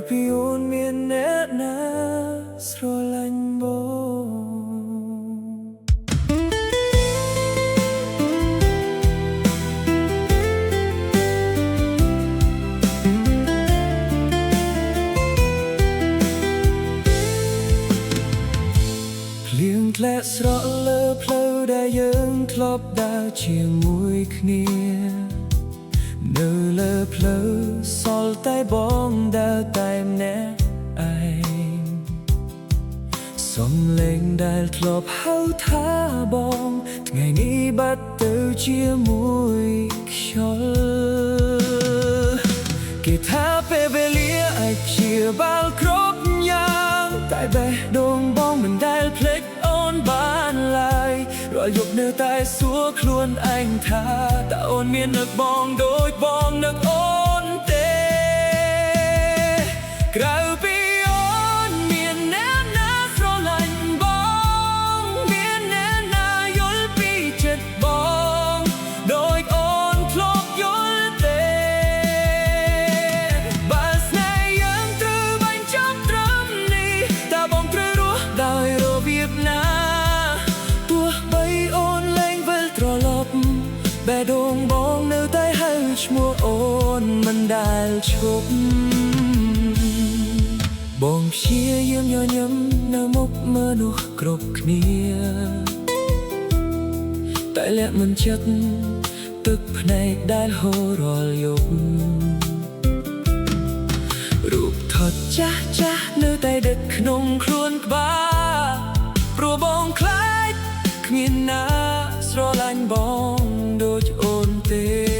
ពីអូនមានអ្នកណាស្រឡាញ់បងភ្លៀងធ្លាក់ស្រក់លើផ្លូវដែលយើងធ្លាប់ដើរជាមួយគ្នានៅលើផ្លូវសល់តែបងដើរតែម្នាក់ឯងសំឡេងដែលធ្លាប់ហៅថាបងថ្ងៃនេះបាត់ទៅជាមួយខ្យល់គេថាពេលវេលាអាចជាបាល់គ្រប់យ៉ាងតែបេះដូងបងមិនដែលភ្លេចអូនបានឡើយរាល់យប់នៅតែសួរខ្លួនឯងថាតើអូនមាននឹកបងដូចបងនឹកអូនទេក្រៅពីអូនមានអ្នកណាស្រឡាញ់បងមានអ្នកណាយល់ពីចិត្តបងដូចអូនធ្លាប់យល់ទេបើស្នេហ៍យើងត្រូវបញ្ចប់ត្រឹមនេះតើបងត្រូវរស់ដោយរបៀបណាទោះបីអូនលែងវិលត្រឡប់បេះដូងបងនៅតែហៅឈ្មោះអូនមិនដែលឈប់បងព្យាយាមញញឹមនៅមុខមនុស្សគ្រប់គ្នាតែលាក់មិនចិត្តទឹកភ្នែកដែលហូររាល់យប់រូបថតចាស់ចាស់នៅតែដិតក្នុងខ្លួនក្បាលព្រោះបងខ្លាចគ្មានណាស្រឡាញ់បងដូចអូនទេ